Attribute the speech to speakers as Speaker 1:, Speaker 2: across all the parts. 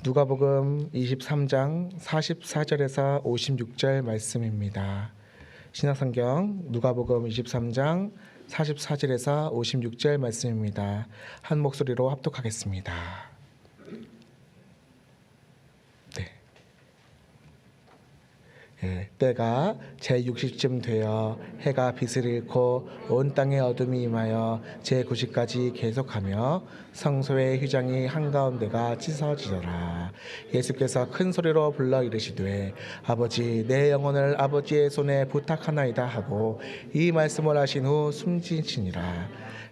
Speaker 1: 누가복음 23장 44절에서 56절 말씀입니다. 신약성경 누가복음 23장 44절에서 56절 말씀입니다. 한 목소리로 합독하겠습니다. 때가 제60쯤 되어 해가 빛을 잃고 온 땅에 어둠이 임하여 제90까지 계속하며 성소의 휘장이 한가운데가 찢어지더라. 예수께서 큰 소리로 불러 이르시되 아버지 내 영혼을 아버지의 손에 부탁하나이다 하고 이 말씀을 하신 후 숨지시니라.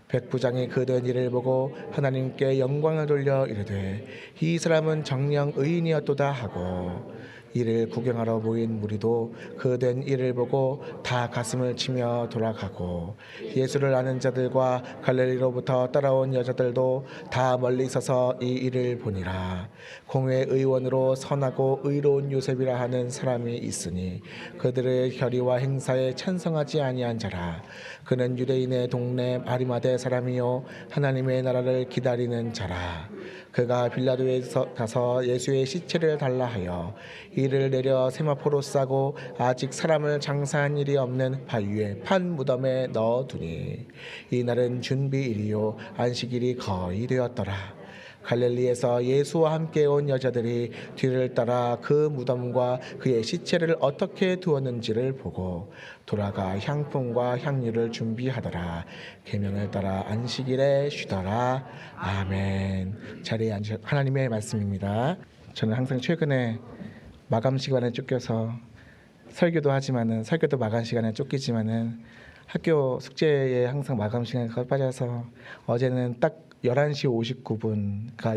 Speaker 1: 백부장이 그 된 일을 보고 하나님께 영광을 돌려 이르되 이 사람은 정녕 의인이었도다 하고 이를 구경하러 모인 무리도 그 된 일을 보고 다 가슴을 치며 돌아가고 예수를 아는 자들과 갈릴리로부터 따라온 여자들도 다 멀리 서서 이 일을 보니라. 공회 의원으로 선하고 의로운 요셉이라 하는 사람이 있으니 그들의 결의와 행사에 찬성하지 아니한 자라. 그는 유대인의 동네 아리마대 사람이요 하나님의 나라를 기다리는 자라. 그가 빌라도에 가서 예수의 시체를 달라 하여 이를 내려 세마포로 싸고 아직 사람을 장사한 일이 없는 바위에 판 무덤에 넣어두니 이날은 준비일이요 안식일이 거의 되었더라. 갈릴리에서 예수와 함께 온 여자들이 뒤를 따라 그 무덤과 그의 시체를 어떻게 두었는지를 보고 돌아가 향품과 향유를 준비하더라. 계명을 따라 안식일에 쉬더라. 아멘. 자리에 앉으 하나님의 말씀입니다. 저는 항상 최근에 마감 시간에 쫓겨서 설교도 하지만은 설교도 마감 시간에 쫓기지만은 학교 숙제에 항상 마감 시간에 빠져서 어제는 딱 11시 59분, 그러니까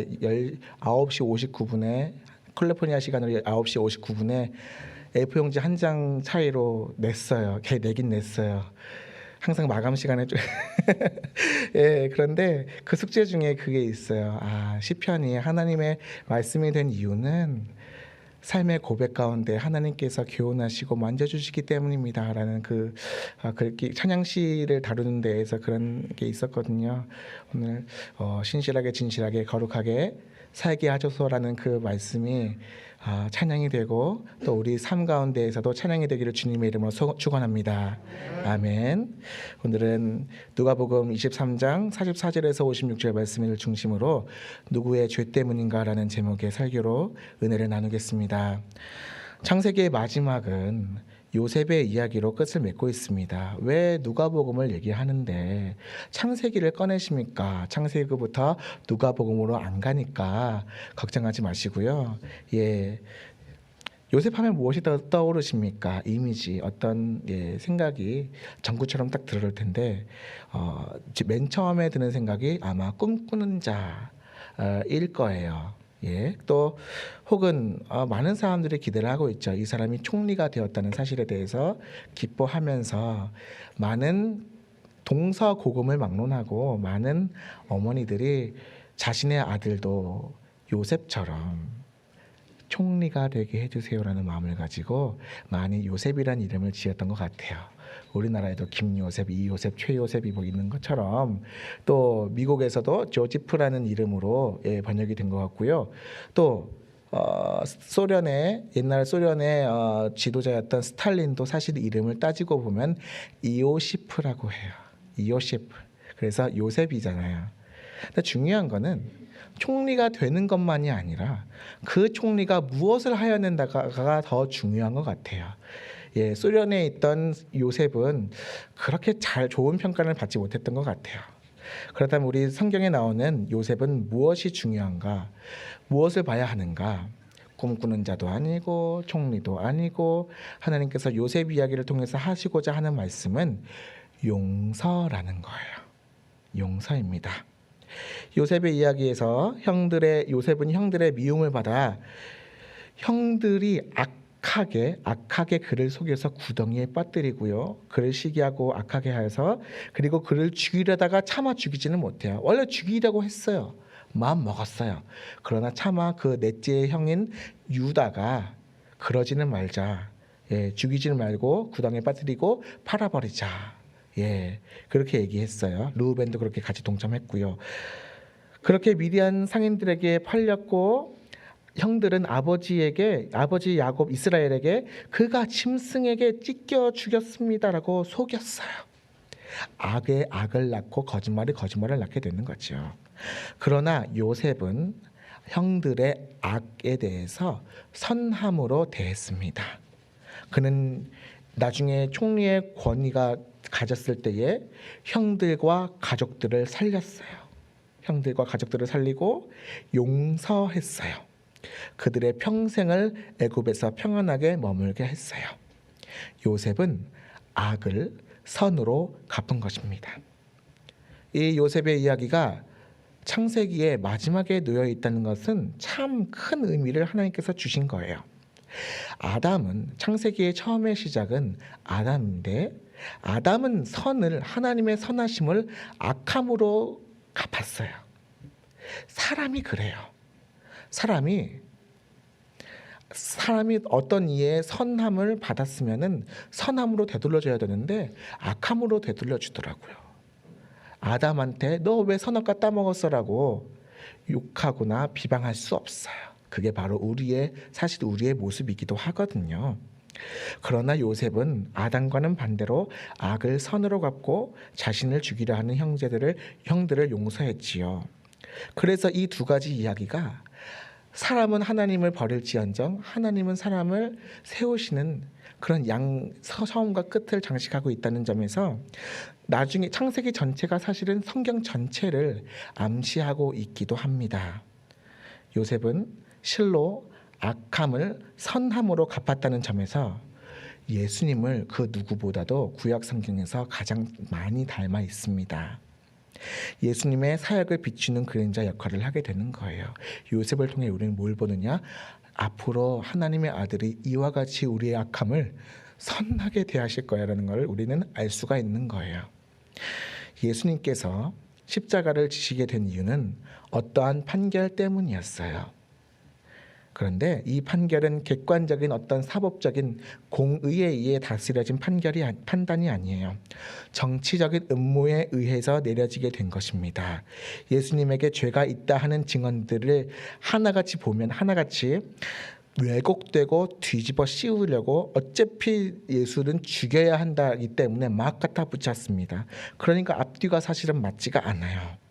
Speaker 1: 9시 59분에 캘리포니아 시간으로 9시 59분에 A4용지 한 장 차이로 냈어요. 걔 내긴 냈어요. 항상 마감 시간에 예, 그런데 그 숙제 중에 그게 있어요. 시편이 하나님의 말씀이 된 이유는 삶의 고백 가운데 하나님께서 교훈하시고 만져주시기 때문입니다라는 그렇게 찬양시를 다루는 데에서 그런 게 있었거든요. 오늘 신실하게 진실하게 거룩하게 살게 하소서라는 그 말씀이 찬양이 되고 또 우리 삶 가운데에서도 찬양이 되기를 주님의 이름으로 축원합니다. 아멘. 오늘은 누가복음 23장 44절에서 56절 말씀을 중심으로 누구의 죄 때문인가라는 제목의 설교로 은혜를 나누겠습니다. 창세기의 마지막은 요셉의 이야기로 끝을 맺고 있습니다. 왜 누가복음을 얘기하는데 창세기를 꺼내십니까? 창세기부터 누가복음으로 안 가니까 걱정하지 마시고요. 요셉 하면 무엇이 떠오르십니까? 이미지, 어떤 생각이 전구처럼 딱 들어올 텐데 맨 처음에 드는 생각이 아마 꿈꾸는 자일 거예요. 또 혹은 많은 사람들이 기대를 하고 있죠. 이 사람이 총리가 되었다는 사실에 대해서 기뻐하면서 많은 동서고금을 막론하고 많은 어머니들이 자신의 아들도 요셉처럼 총리가 되게 해주세요라는 마음을 가지고 많이 요셉이라는 이름을 지었던 것 같아요. 우리나라에도 김요셉, 이요셉, 최요셉이 있는 것처럼 또 미국에서도 조지프라는 이름으로 번역이 된 것 같고요. 또 옛날 소련의 지도자였던 스탈린도 사실 이름을 따지고 보면 이오시프라고 해요. 이오시프. 그래서 요셉이잖아요. 근데 중요한 거는 총리가 되는 것만이 아니라 그 총리가 무엇을 하였는가가 더 중요한 것 같아요. 소련에 있던 요셉은 그렇게 좋은 평가를 받지 못했던 것 같아요. 그렇다면 우리 성경에 나오는 요셉은 무엇이 중요한가? 무엇을 봐야 하는가? 꿈꾸는 자도 아니고 총리도 아니고 하나님께서 요셉 이야기를 통해서 하시고자 하는 말씀은 용서라는 거예요. 용서입니다. 요셉의 이야기에서 요셉은 형들의 미움을 받아 형들이 악하게 그를 속여서 구덩이에 빠뜨리고요. 그를 시기하고 악하게 하여서 그리고 그를 죽이려다가 차마 죽이지는 못해요. 원래 죽이려고 했어요. 마음 먹었어요. 그러나 차마 그 넷째 형인 유다가 그러지는 말자. 죽이지는 말고 구덩이에 빠뜨리고 팔아버리자. 그렇게 얘기했어요. 르우벤도 그렇게 같이 동참했고요. 그렇게 미디안 상인들에게 팔렸고 형들은 아버지 야곱 이스라엘에게 그가 짐승에게 찢겨 죽였습니다라고 속였어요. 악에 악을 낳고 거짓말을 낳게 되는 거죠. 그러나 요셉은 형들의 악에 대해서 선함으로 대했습니다. 그는 나중에 총리의 권위가 가졌을 때에 형들과 가족들을 살렸어요. 형들과 가족들을 살리고 용서했어요. 그들의 평생을 애굽에서 평안하게 머물게 했어요. 요셉은 악을 선으로 갚은 것입니다. 이 요셉의 이야기가 창세기의 마지막에 놓여 있다는 것은 참 큰 의미를 하나님께서 주신 거예요. 아담은 창세기의 처음의 시작은 아담인데 아담은 하나님의 선하심을 악함으로 갚았어요. 사람이 그래요. 사람이 어떤 이의 선함을 받았으면은 선함으로 되돌려줘야 되는데 악함으로 되돌려 주더라고요. 아담한테 너 왜 선악과 따먹었어라고 욕하거나 비방할 수 없어요. 그게 바로 사실 우리의 모습이기도 하거든요. 그러나 요셉은 아담과는 반대로 악을 선으로 갚고 자신을 죽이려 하는 형들을 용서했지요. 그래서 이 두 가지 이야기가 사람은 하나님을 버릴지언정 하나님은 사람을 세우시는 그런 처음과 끝을 장식하고 있다는 점에서 나중에 창세기 전체가 사실은 성경 전체를 암시하고 있기도 합니다. 요셉은 실로 악함을 선함으로 갚았다는 점에서 예수님을 그 누구보다도 구약 성경에서 가장 많이 닮아 있습니다. 예수님의 사역을 비추는 그림자 역할을 하게 되는 거예요. 요셉을 통해 우리는 뭘 보느냐? 앞으로 하나님의 아들이 이와 같이 우리의 악함을 선하게 대하실 거야라는 걸 우리는 알 수가 있는 거예요. 예수님께서 십자가를 지시게 된 이유는 어떠한 판결 때문이었어요. 그런데 이 판결은 객관적인 어떤 사법적인 공의에 의해 다스려진 판단이 아니에요. 정치적인 음모에 의해서 내려지게 된 것입니다. 예수님에게 죄가 있다 하는 증언들을 하나같이 보면 하나같이 왜곡되고 뒤집어 씌우려고 어차피 예수는 죽여야 한다기 때문에 막 갖다 붙였습니다. 그러니까 앞뒤가 사실은 맞지가 않아요.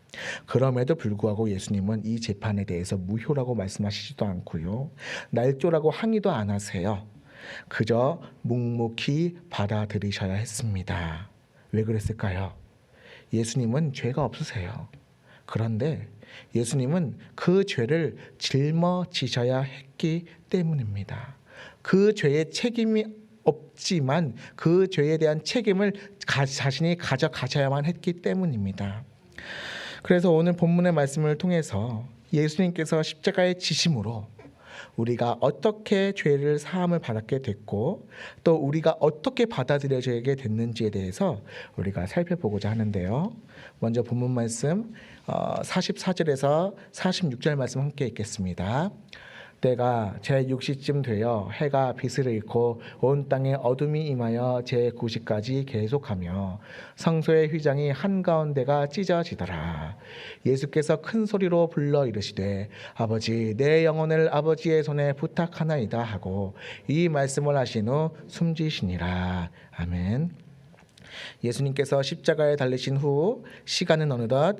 Speaker 1: 그럼에도 불구하고 예수님은 이 재판에 대해서 무효라고 말씀하시지도 않고요. 날조라고 항의도 안 하세요. 그저 묵묵히 받아들이셔야 했습니다. 왜 그랬을까요? 예수님은 죄가 없으세요. 그런데 예수님은 그 죄를 짊어지셔야 했기 때문입니다. 그 죄의 책임이 없지만 그 죄에 대한 책임을 자신이 가져가셔야만 했기 때문입니다. 그래서 오늘 본문의 말씀을 통해서 예수님께서 십자가의 지심으로 우리가 어떻게 죄를 사함을 받게 됐고 또 우리가 어떻게 받아들여져야 됐는지에 대해서 우리가 살펴보고자 하는데요. 먼저 본문 말씀 44절에서 46절 말씀 함께 읽겠습니다. 때가 제6시쯤 되어 해가 빛을 잃고 온 땅에 어둠이 임하여 제9시까지 계속하며 성소의 휘장이 한가운데가 찢어지더라. 예수께서 큰 소리로 불러 이르시되 아버지 내 영혼을 아버지의 손에 부탁하나이다 하고 이 말씀을 하신 후 숨지시니라. 아멘. 예수님께서 십자가에 달리신 후 시간은 어느덧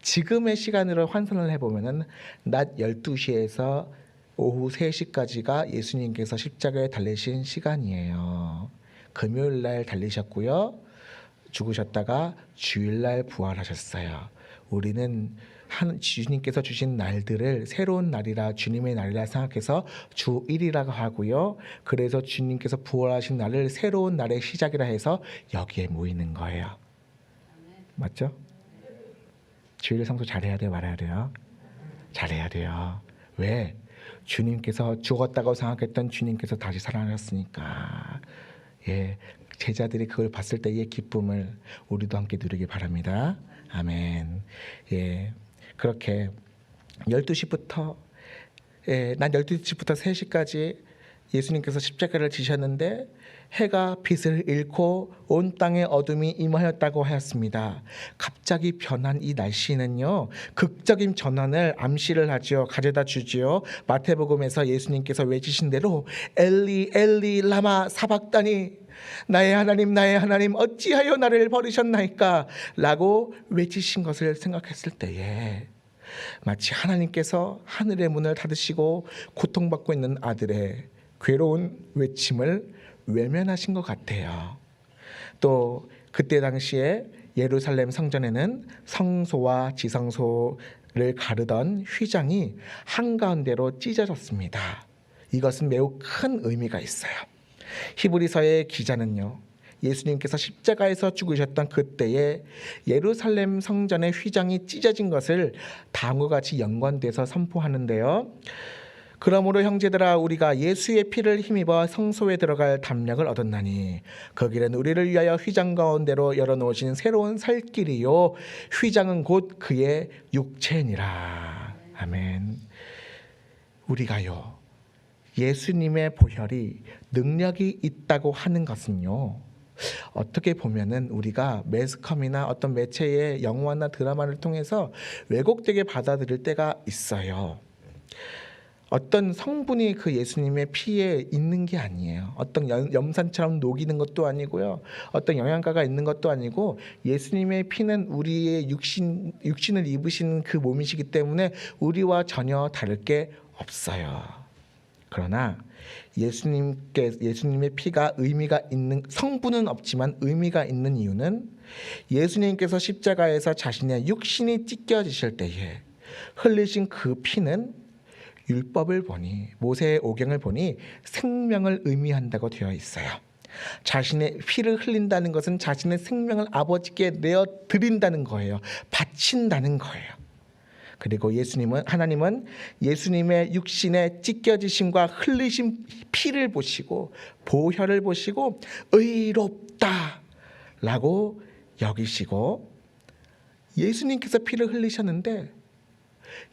Speaker 1: 지금의 시간으로 환산을 해보면 낮 12시에서 오후 3시까지가 예수님께서 십자가에 달리신 시간이에요. 금요일날 달리셨고요. 죽으셨다가 주일날 부활하셨어요. 우리는 주님께서 주신 날들을 새로운 날이라 주님의 날이라 생각해서 주일이라고 하고요. 그래서 주님께서 부활하신 날을 새로운 날의 시작이라 해서 여기에 모이는 거예요. 맞죠? 주일 성수 잘해야 돼요? 말아야 돼요? 잘해야 돼요. 왜? 주님께서 죽었다고 생각했던 주님께서 다시 살아나셨으니까. 제자들이 그걸 봤을 때의 기쁨을 우리도 함께 누리기 바랍니다. 아멘. 그렇게 12시부터 낮 12시부터 3시까지 예수님께서 십자가를 지셨는데 해가 빛을 잃고 온 땅에 어둠이 임하였다고 하였습니다. 갑자기 변한 이 날씨는요, 극적인 전환을 암시를 하지요. 가져다 주지요. 마태복음에서 예수님께서 외치신 대로 엘리 엘리 라마 사박다니, 나의 하나님 어찌하여 나를 버리셨나이까 라고 외치신 것을 생각했을 때에 마치 하나님께서 하늘의 문을 닫으시고 고통받고 있는 아들의 괴로운 외침을 외면하신 것 같아요. 또 그때 당시에 예루살렘 성전에는 성소와 지성소를 가르던 휘장이 한가운데로 찢어졌습니다. 이것은 매우 큰 의미가 있어요. 히브리서의 기자는요, 예수님께서 십자가에서 죽으셨던 그때에 예루살렘 성전의 휘장이 찢어진 것을 다음과 같이 연관돼서 선포하는데요. 그러므로 형제들아, 우리가 예수의 피를 힘입어 성소에 들어갈 담력을 얻었나니 그 길은 우리를 위하여 휘장 가운데로 열어놓으신 새로운 살 길이요 휘장은 곧 그의 육체니라. 아멘. 우리가요, 예수님의 보혈이 능력이 있다고 하는 것은요, 어떻게 보면은 우리가 매스컴이나 어떤 매체의 영화나 드라마를 통해서 왜곡되게 받아들일 때가 있어요. 어떤 성분이 그 예수님의 피에 있는 게 아니에요. 어떤 염산처럼 녹이는 것도 아니고요, 어떤 영양가가 있는 것도 아니고, 예수님의 피는 우리의 육신을 입으신 그 몸이시기 때문에 우리와 전혀 다를 게 없어요. 그러나 예수님의 피가 의미가 있는, 성분은 없지만 의미가 있는 이유는 예수님께서 십자가에서 자신의 육신이 찢겨지실 때에 흘리신 그 피는 율법을 보니, 모세의 오경을 보니 생명을 의미한다고 되어 있어요. 자신의 피를 흘린다는 것은 자신의 생명을 아버지께 내어 드린다는 거예요. 바친다는 거예요. 그리고 하나님은 예수님의 육신의 찢겨지심과 흘리신 피를 보시고 보혈을 보시고 의롭다라고 여기시고, 예수님께서 피를 흘리셨는데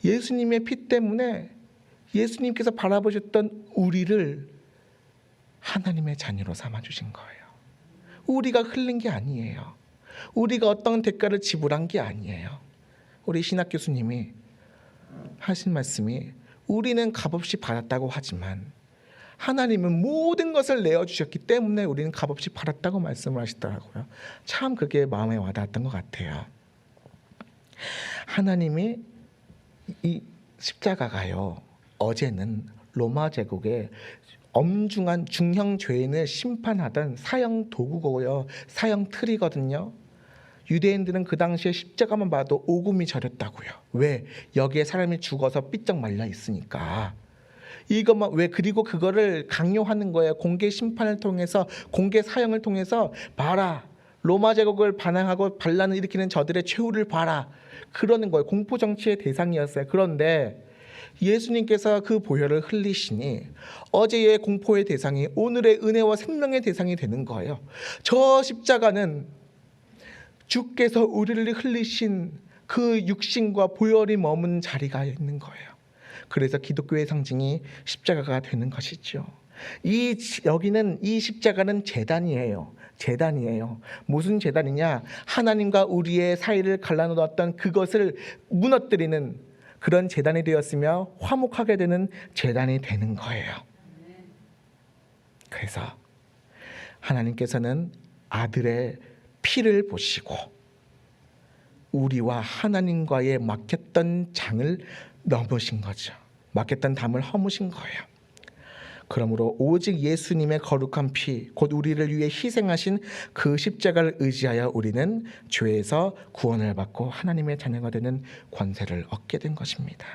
Speaker 1: 예수님의 피 때문에 예수님께서 바라보셨던 우리를 하나님의 자녀로 삼아주신 거예요. 우리가 흘린 게 아니에요. 우리가 어떤 대가를 지불한 게 아니에요. 우리 신학 교수님이 하신 말씀이, 우리는 값없이 받았다고 하지만 하나님은 모든 것을 내어주셨기 때문에 우리는 값없이 받았다고 말씀을 하시더라고요. 참 그게 마음에 와닿았던 것 같아요. 하나님이 이 십자가가요, 어제는 로마 제국의 엄중한 중형 죄인을 심판하던 사형 도구고요, 사형 틀이거든요. 유대인들은 그 당시에 십자가만 봐도 오금이 저렸다고요. 왜? 여기에 사람이 죽어서 삐쩍 말려 있으니까. 이것만 왜? 그리고 그거를 강요하는 거예요. 공개 심판을 통해서, 공개 사형을 통해서, 봐라, 로마 제국을 반항하고 반란을 일으키는 저들의 최후를 봐라, 그러는 거예요. 공포 정치의 대상이었어요. 그런데 예수님께서 그 보혈을 흘리시니 어제의 공포의 대상이 오늘의 은혜와 생명의 대상이 되는 거예요. 저 십자가는 주께서 우리를 흘리신 그 육신과 보혈이 머문 자리가 있는 거예요. 그래서 기독교의 상징이 십자가가 되는 것이죠. 여기는 이 십자가는 제단이에요. 제단이에요. 무슨 제단이냐? 하나님과 우리의 사이를 갈라놓았던 그것을 무너뜨리는 그런 제단이 되었으며 화목하게 되는 제단이 되는 거예요. 그래서 하나님께서는 아들의 피를 보시고 우리와 하나님과의 막혔던 장을 넘으신 거죠. 막혔던 담을 허무신 거예요. 그러므로 오직 예수님의 거룩한 피, 곧 우리를 위해 희생하신 그 십자가를 의지하여 우리는 죄에서 구원을 받고 하나님의 자녀가 되는 권세를 얻게 된 것입니다.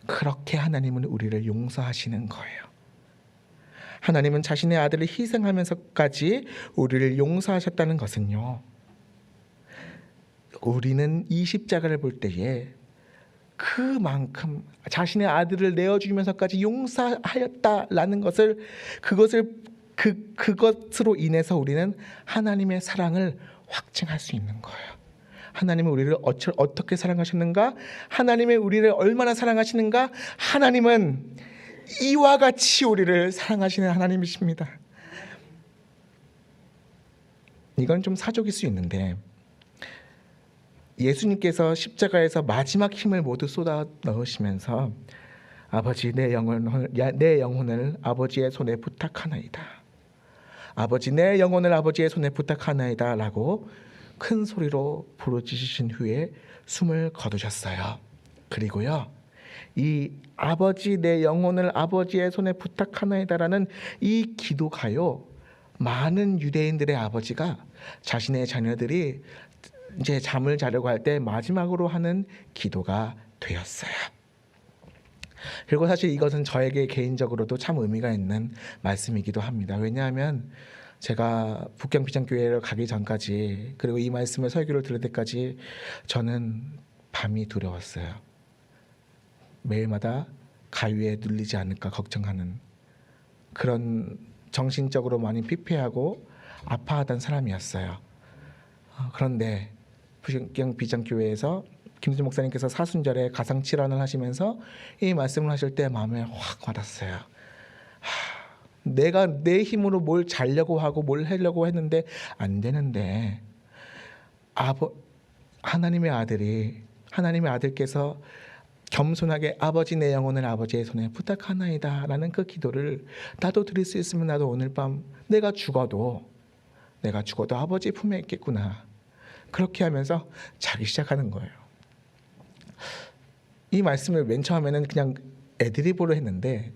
Speaker 1: 그렇게 하나님은 우리를 용서하시는 거예요. 하나님은 자신의 아들을 희생하면서까지 우리를 용서하셨다는 것은요, 우리는 이 십자가를 볼 때에 그만큼 자신의 아들을 내어주면서까지 용서하였다라는 것을, 그것으로 인해서 우리는 하나님의 사랑을 확증할 수 있는 거예요. 하나님은 우리를 어떻게 사랑하셨는가? 하나님의 우리를 얼마나 사랑하시는가? 하나님은 이와 같이 우리를 사랑하시는 하나님이십니다. 이건 좀 사족일 수 있는데 예수님께서 십자가에서 마지막 힘을 모두 쏟아 넣으시면서 아버지 내 영혼을 아버지의 손에 부탁하나이다. 아버지 내 영혼을 아버지의 손에 부탁하나이다 라고 큰 소리로 부르짖으신 후에 숨을 거두셨어요. 그리고요, 이 아버지 내 영혼을 아버지의 손에 부탁하나이다라는 이 기도가요, 많은 유대인들의 아버지가 자신의 자녀들이 이제 잠을 자려고 할 때 마지막으로 하는 기도가 되었어요. 그리고 사실 이것은 저에게 개인적으로도 참 의미가 있는 말씀이기도 합니다. 왜냐하면 제가 북경 비전교회를 가기 전까지, 그리고 이 말씀을 설교를 들을 때까지 저는 밤이 두려웠어요. 매일마다 가위에 눌리지 않을까 걱정하는, 그런 정신적으로 많이 피폐하고 아파하던 사람이었어요. 그런데 북경 비전교회에서 김수 목사님께서 사순절에 가상칠언을 하시면서 이 말씀을 하실 때 마음에 확 와닿았어요. 내가 내 힘으로 뭘 잘려고 하고 뭘 하려고 했는데 안 되는데 하나님의 아들께서 겸손하게 아버지 내 영혼을 아버지의 손에 부탁하나이다 라는 그 기도를 나도 드릴 수 있으면 나도 오늘 밤 내가 죽어도 아버지 품에 있겠구나, 그렇게 하면서 자기 시작하는 거예요. 이 말씀을 맨 처음에는 그냥 애드리브로 했는데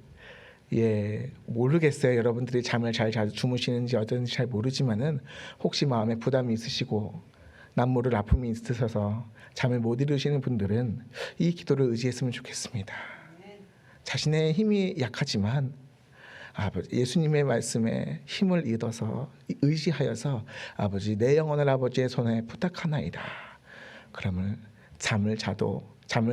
Speaker 1: 모르겠어요. 여러분들이 잠을 잘 주무시는지 어떤지 잘 모르지만은 혹시 마음에 부담이 있으시고 남모를 아픔이 있으셔서 잠을 못 이루시는 분들은 이 기도를 의지했으면 좋겠습니다. 자신의 힘이 약하지만 예수님의 말씀에 힘을 얻어서 의지하여서 아버지 내 영혼을 아버지의 손에 부탁하나이다. 그러면 잠을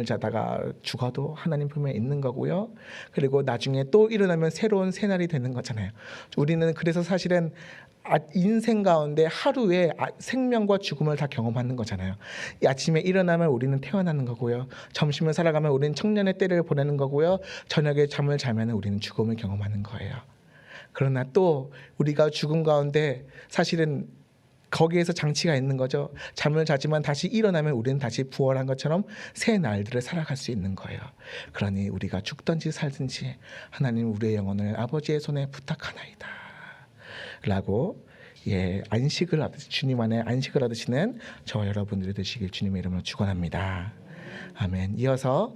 Speaker 1: 자다가 죽어도 하나님 품에 있는 거고요. 그리고 나중에 또 일어나면 새로운 새날이 되는 거잖아요. 우리는 그래서 사실은 인생 가운데 하루에 생명과 죽음을 다 경험하는 거잖아요. 아침에 일어나면 우리는 태어나는 거고요. 점심을 살아가면 우리는 청년의 때를 보내는 거고요. 저녁에 잠을 자면 우리는 죽음을 경험하는 거예요. 그러나 또 우리가 죽음 가운데 사실은 거기에서 장치가 있는 거죠. 잠을 자지만 다시 일어나면 우리는 다시 부활한 것처럼 새 날들을 살아갈 수 있는 거예요. 그러니 우리가 죽든지 살든지 하나님 우리의 영혼을 아버지의 손에 부탁하나이다 라고 주님 안에 안식을 얻으시는 저와 여러분들이 되시길 주님의 이름으로 축원합니다. 아멘. 이어서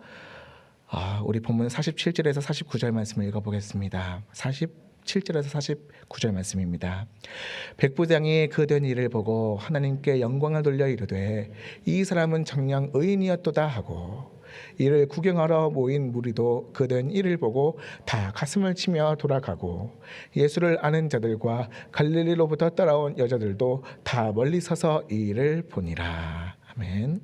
Speaker 1: 우리 본문 47절에서 49절 말씀을 읽어보겠습니다. 47절에서 49절 말씀입니다. 백부장이 그 된 일을 보고 하나님께 영광을 돌려 이르되 이 사람은 정녕 의인이었도다 하고, 이를 구경하러 모인 무리도 그 된 일을 보고 다 가슴을 치며 돌아가고, 예수를 아는 자들과 갈릴리로부터 따라온 여자들도 다 멀리 서서 이 일을 보니라. 아멘.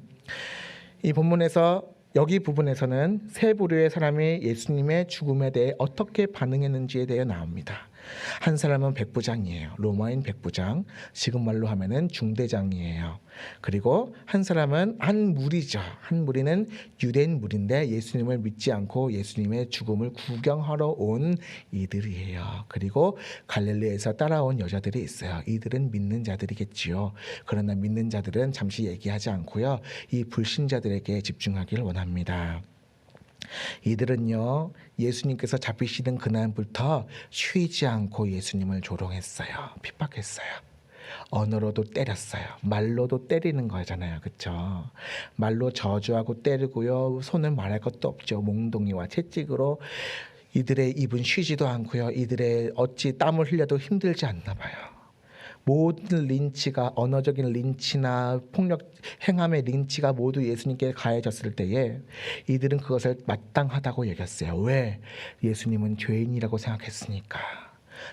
Speaker 1: 이 본문에서 여기 부분에서는 세 부류의 사람이 예수님의 죽음에 대해 어떻게 반응했는지에 대해 나옵니다. 한 사람은 백부장이에요. 로마인 백부장, 지금 말로 하면은 중대장이에요. 그리고 한 사람은 한 무리죠. 한 무리는 유대인 무리인데 예수님을 믿지 않고 예수님의 죽음을 구경하러 온 이들이에요. 그리고 갈릴리에서 따라온 여자들이 있어요. 이들은 믿는 자들이겠지요. 그러나 믿는 자들은 잠시 얘기하지 않고요, 이 불신자들에게 집중하기를 원합니다. 이들은요, 예수님께서 잡히시던 그날부터 쉬지 않고 예수님을 조롱했어요. 핍박했어요. 언어로도 때렸어요. 말로도 때리는 거잖아요. 그렇죠? 말로 저주하고 때리고요. 손을 말할 것도 없죠. 몽둥이와 채찍으로 이들의 입은 쉬지도 않고요. 이들의 어찌 땀을 흘려도 힘들지 않나 봐요. 모든 린치가, 언어적인 린치나 폭력 행함의 린치가 모두 예수님께 가해졌을 때에 이들은 그것을 마땅하다고 여겼어요. 왜? 예수님은 죄인이라고 생각했으니까.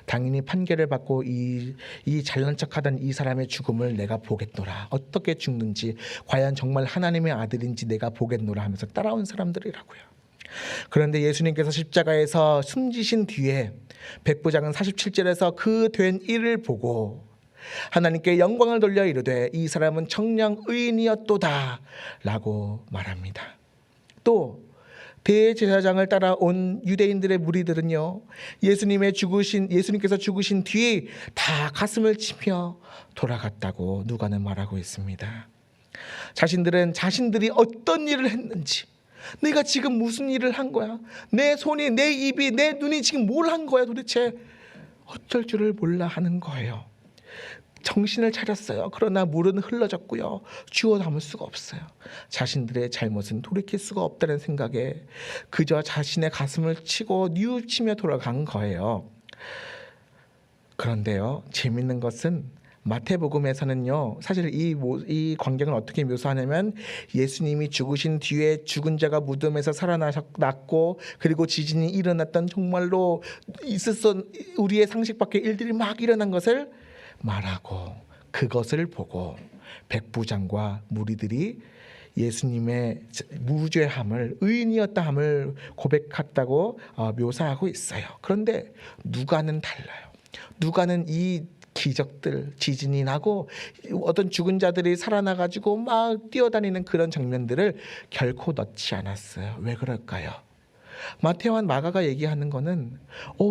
Speaker 1: 당연히 판결을 받고 이 잘난 척하던 이 사람의 죽음을 내가 보겠노라. 어떻게 죽는지, 과연 정말 하나님의 아들인지 내가 보겠노라 하면서 따라온 사람들이라고요. 그런데 예수님께서 십자가에서 숨지신 뒤에 백부장은 47절에서 그 된 일을 보고 하나님께 영광을 돌려 이르되 이 사람은 청량 의인이었도다 라고 말합니다. 또 대제사장을 따라온 유대인들의 무리들은요, 예수님께서 죽으신 뒤 다 가슴을 치며 돌아갔다고 누가는 말하고 있습니다. 자신들은 자신들이 어떤 일을 했는지, 내가 지금 무슨 일을 한 거야, 내 손이, 내 입이, 내 눈이 지금 뭘 한 거야, 도대체 어쩔 줄을 몰라 하는 거예요. 정신을 차렸어요. 그러나 물은 흘러졌고요, 주워 담을 수가 없어요. 자신들의 잘못은 돌이킬 수가 없다는 생각에 그저 자신의 가슴을 치고 뉘우치며 돌아간 거예요. 그런데요, 재밌는 것은 마태복음에서는요, 사실 이 광경을 어떻게 묘사하냐면, 예수님이 죽으신 뒤에 죽은 자가 무덤에서 살아났고, 그리고 지진이 일어났던 정말로 우리의 상식 밖의 일들이 막 일어난 것을 말하고, 그것을 보고 백부장과 무리들이 예수님의 무죄함을, 의인이었다함을 고백했다고 묘사하고 있어요. 그런데 누가는 달라요. 누가는 이 기적들, 지진이 나고 어떤 죽은 자들이 살아나가지고 막 뛰어다니는 그런 장면들을 결코 넣지 않았어요. 왜 그럴까요? 마태와 마가가 얘기하는 거는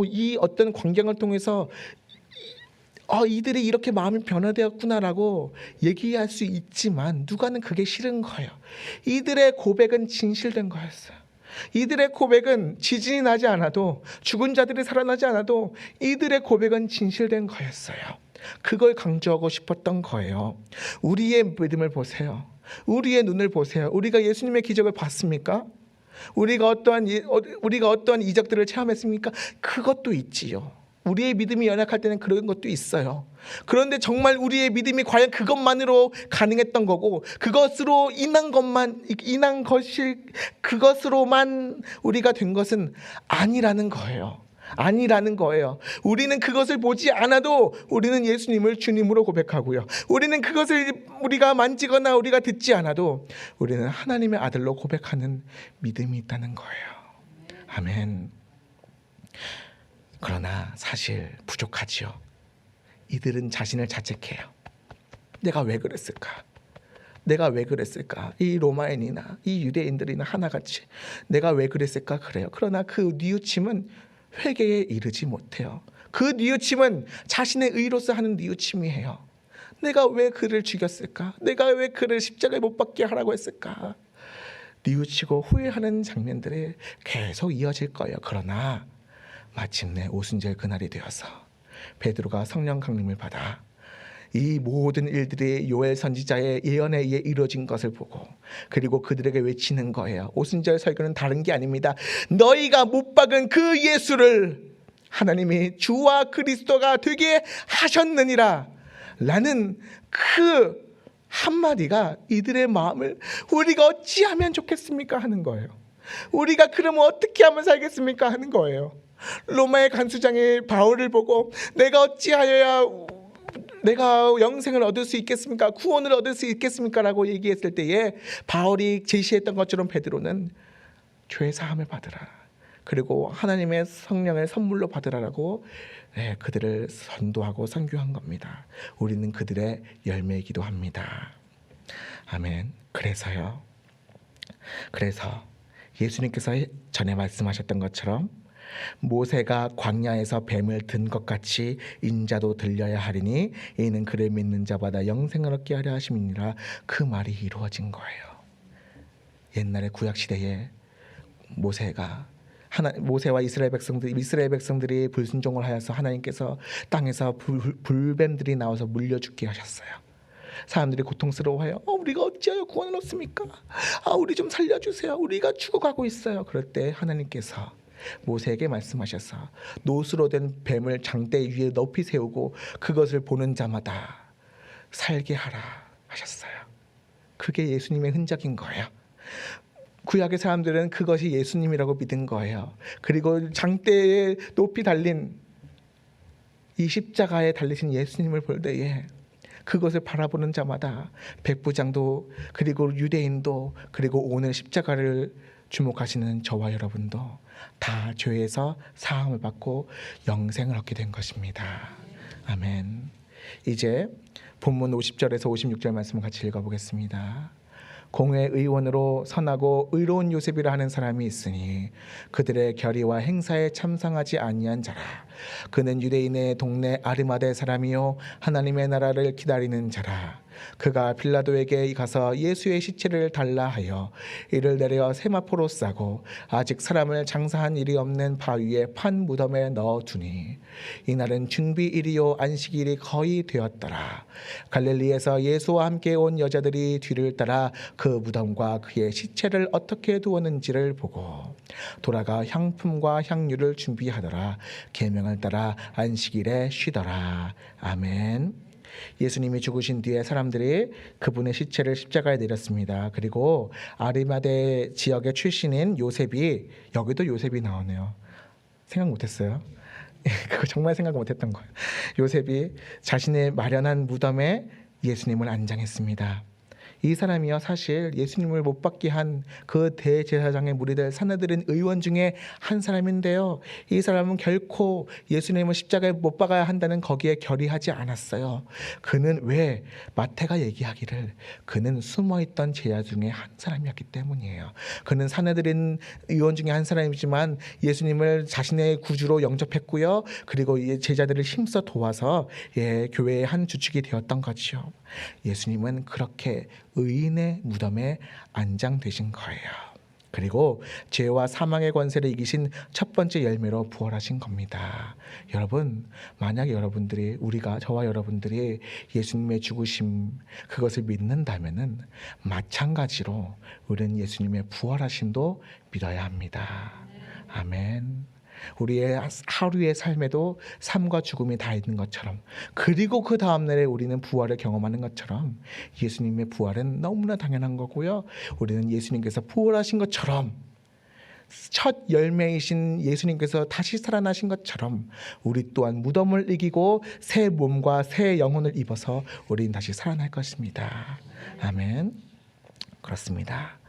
Speaker 1: 이 어떤 광경을 통해서 이들이 이렇게 마음이 변화되었구나라고 얘기할 수 있지만, 누가는 그게 싫은 거예요. 이들의 고백은 진실된 거였어요. 이들의 고백은 지진이 나지 않아도, 죽은 자들이 살아나지 않아도 이들의 고백은 진실된 거였어요. 그걸 강조하고 싶었던 거예요. 우리의 믿음을 보세요. 우리의 눈을 보세요. 우리가 예수님의 기적을 봤습니까? 우리가 어떠한 이적들을 체험했습니까? 그것도 있지요. 우리의 믿음이 연약할 때는 그런 것도 있어요. 그런데 정말 우리의 믿음이 과연 그것만으로 가능했던 거고, 그것으로만 우리가 된 것은 아니라는 거예요. 우리는 그것을 보지 않아도 우리는 예수님을 주님으로 고백하고요, 우리는 그것을 우리가 만지거나 우리가 듣지 않아도 우리는 하나님의 아들로 고백하는 믿음이 있다는 거예요. 아멘. 그러나 사실 부족하지요. 이들은 자신을 자책해요. 내가 왜 그랬을까? 이 로마인이나 이 유대인들이나 하나같이 내가 왜 그랬을까? 그래요. 그러나 그 뉘우침은 회개에 이르지 못해요. 그 뉘우침은 자신의 의로서 하는 뉘우침이에요. 내가 왜 그를 죽였을까? 내가 왜 그를 십자가에 못 박게 하라고 했을까? 뉘우치고 후회하는 장면들이 계속 이어질 거예요. 그러나 마침내 오순절 그날이 되어서 베드로가 성령 강림을 받아 이 모든 일들이 요엘 선지자의 예언에 의해 이루어진 것을 보고, 그리고 그들에게 외치는 거예요. 오순절 설교는 다른 게 아닙니다. 너희가 못 박은 그 예수를 하나님이 주와 그리스도가 되게 하셨느니라 라는 그 한마디가 이들의 마음을, 우리가 어찌하면 좋겠습니까 하는 거예요. 우리가 그러면 어떻게 하면 살겠습니까 하는 거예요. 로마의 간수장이 바울을 보고 내가 어찌하여야 내가 영생을 얻을 수 있겠습니까? 구원을 얻을 수 있겠습니까? 라고 얘기했을 때에 바울이 제시했던 것처럼 베드로는 죄 사함을 받으라, 그리고 하나님의 성령을 선물로 받으라라고 그들을 선도하고 선교한 겁니다. 우리는 그들의 열매이기도 합니다. 아멘. 그래서 예수님께서 전에 말씀하셨던 것처럼 모세가 광야에서 뱀을 든 것 같이 인자도 들려야 하리니 이는 그를 믿는 자마다 영생을 얻게 하려 하심이니라. 그 말이 이루어진 거예요. 옛날에 구약 시대에 모세와 이스라엘 백성들이 불순종을 하여서 하나님께서 땅에서 불뱀들이 나와서 물려 죽게 하셨어요. 사람들이 고통스러워해요. 우리가 어찌하여 구원을 얻습니까? 우리 좀 살려주세요. 우리가 죽어가고 있어요. 그럴 때 하나님께서 모세에게 말씀하셔서 노수로 된 뱀을 장대 위에 높이 세우고 그것을 보는 자마다 살게 하라 하셨어요. 그게 예수님의 흔적인 거예요. 구약의 사람들은 그것이 예수님이라고 믿은 거예요. 그리고 장대에 높이 달린 이 십자가에 달리신 예수님을 볼 때에 그것을 바라보는 자마다 백부장도, 그리고 유대인도, 그리고 오늘 십자가를 주목하시는 저와 여러분도 다 죄에서 사함을 받고 영생을 얻게 된 것입니다. 아멘. 이제 본문 50절에서 56절 말씀을 같이 읽어보겠습니다. 공회 의원으로 선하고 의로운 요셉이라 하는 사람이 있으니 그들의 결의와 행사에 참상하지 아니한 자라. 그는 유대인의 동네 아르마대 사람이요 하나님의 나라를 기다리는 자라. 그가 빌라도에게 가서 예수의 시체를 달라 하여 이를 내려 세마포로 싸고 아직 사람을 장사한 일이 없는 바위에 판 무덤에 넣어두니 이날은 준비일이요 안식일이 거의 되었더라. 갈릴리에서 예수와 함께 온 여자들이 뒤를 따라 그 무덤과 그의 시체를 어떻게 두었는지를 보고 돌아가 향품과 향유를 준비하더라. 계명을 따라 안식일에 쉬더라. 아멘. 예수님이 죽으신 뒤에 사람들이 그분의 시체를 십자가에 내렸습니다. 그리고 아리마대 지역의 출신인 요셉이, 여기도 요셉이 나오네요. 생각 못했어요. 그거 정말 생각 못했던 거예요. 요셉이 자신의 마련한 무덤에 예수님을 안장했습니다. 이 사람이요 사실 예수님을 못 받게 한 그 대제사장의 무리들 사내들인 의원 중에 한 사람인데요. 이 사람은 결코 예수님을 십자가에 못 박아야 한다는 거기에 결의하지 않았어요. 그는 왜 마태가 얘기하기를 그는 숨어있던 제자 중에 한 사람이었기 때문이에요. 그는 사내들인 의원 중에 한 사람이지만 예수님을 자신의 구주로 영접했고요. 그리고 제자들을 힘써 도와서 교회의 한 주축이 되었던 거죠. 예수님은 그렇게 의인의 무덤에 안장되신 거예요. 그리고 죄와 사망의 권세를 이기신 첫 번째 열매로 부활하신 겁니다. 여러분, 만약에 여러분들이 저와 여러분들이 예수님의 죽으심 그것을 믿는다면은 마찬가지로 우리는 예수님의 부활하심도 믿어야 합니다. 아멘. 우리의 하루의 삶에도 삶과 죽음이 다 있는 것처럼, 그리고 그 다음날에 우리는 부활을 경험하는 것처럼 예수님의 부활은 너무나 당연한 거고요. 우리는 예수님께서 부활하신 것처럼, 첫 열매이신 예수님께서 다시 살아나신 것처럼 우리 또한 무덤을 이기고 새 몸과 새 영혼을 입어서 우리는 다시 살아날 것입니다. 아멘. 그렇습니다.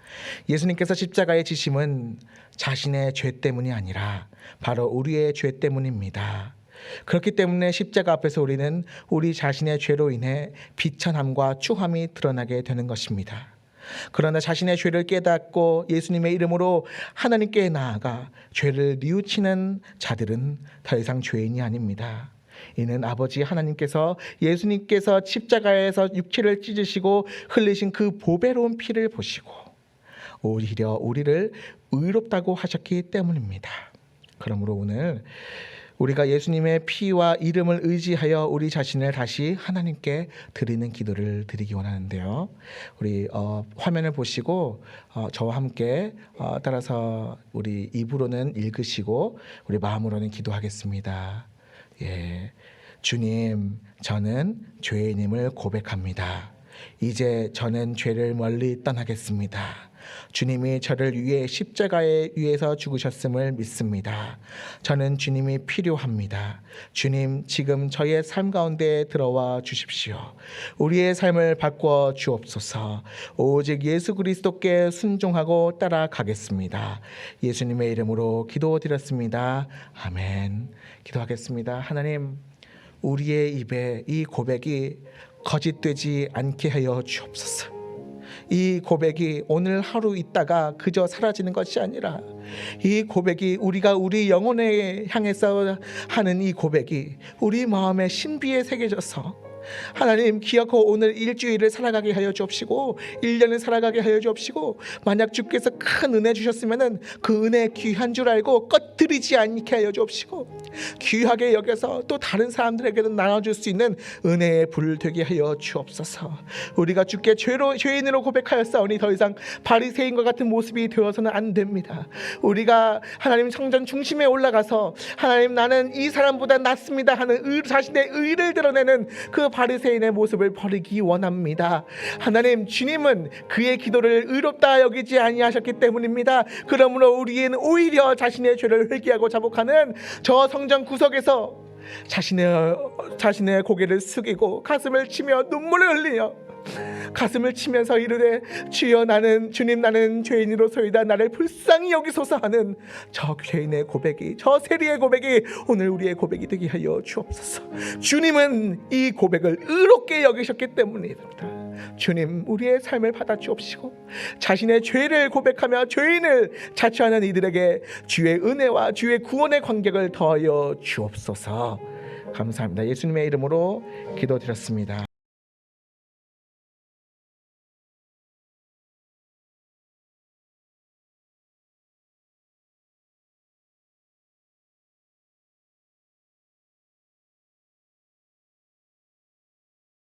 Speaker 1: 예수님께서 십자가에 지심은 자신의 죄 때문이 아니라 바로 우리의 죄 때문입니다. 그렇기 때문에 십자가 앞에서 우리는 우리 자신의 죄로 인해 비천함과 추함이 드러나게 되는 것입니다. 그러나 자신의 죄를 깨닫고 예수님의 이름으로 하나님께 나아가 죄를 뉘우치는 자들은 더 이상 죄인이 아닙니다. 이는 아버지 하나님께서 예수님께서 십자가에서 육체를 찢으시고 흘리신 그 보배로운 피를 보시고 오히려 우리를 의롭다고 하셨기 때문입니다. 그러므로 오늘 우리가 예수님의 피와 이름을 의지하여 우리 자신을 다시 하나님께 드리는 기도를 드리기 원하는데요. 우리 화면을 보시고 저와 함께 따라서 우리 입으로는 읽으시고 우리 마음으로는 기도하겠습니다. 주님, 저는 죄인임을 고백합니다. 이제 저는 죄를 멀리 떠나겠습니다. 주님이 저를 위해 십자가에 위에서 죽으셨음을 믿습니다. 저는 주님이 필요합니다. 주님, 지금 저의 삶 가운데 들어와 주십시오. 우리의 삶을 바꿔 주옵소서. 오직 예수 그리스도께 순종하고 따라가겠습니다. 예수님의 이름으로 기도드렸습니다. 아멘. 기도하겠습니다. 하나님, 우리의 입에 이 고백이 거짓되지 않게 하여 주옵소서. 이 고백이 오늘 하루 있다가 그저 사라지는 것이 아니라 이 고백이 우리가 우리 영혼에 향해서 하는 이 고백이 우리 마음의 신비에 새겨져서 하나님 기어코 오늘 일주일을 살아가게 하여 주옵시고 1년을 살아가게 하여 주옵시고 만약 주께서 큰 은혜 주셨으면 그 은혜 귀한 줄 알고 꺼뜨리지 않게 하여 주옵시고 귀하게 여겨서 또 다른 사람들에게도 나눠줄 수 있는 은혜의 불 되게 하여 주옵소서. 우리가 주께 죄인으로 고백하였사오니 더 이상 바리새인과 같은 모습이 되어서는 안 됩니다. 우리가 하나님 성전 중심에 올라가서 하나님 나는 이 사람보다 낫습니다 하는 자신의 의를 드러내는 그 바리새인의 모습을 버리기 원합니다. 하나님, 주님은 그의 기도를 의롭다 여기지 아니하셨기 때문입니다. 그러므로 우리는 오히려 자신의 죄를 회개하고 자복하는 저 성전 구석에서 자신의 고개를 숙이고 가슴을 치며 눈물을 흘리며 가슴을 치면서 이르되 주여 주님 나는 죄인으로소이다 나를 불쌍히 여기소서 하는 저 죄인의 고백이, 저 세리의 고백이 오늘 우리의 고백이 되게 하여 주옵소서. 주님은 이 고백을 의롭게 여기셨기 때문입니다. 주님 우리의 삶을 받아 주옵시고 자신의 죄를 고백하며 죄인을 자처하는 이들에게 주의 은혜와 주의 구원의 관객을 더하여 주옵소서. 감사합니다. 예수님의 이름으로 기도드렸습니다.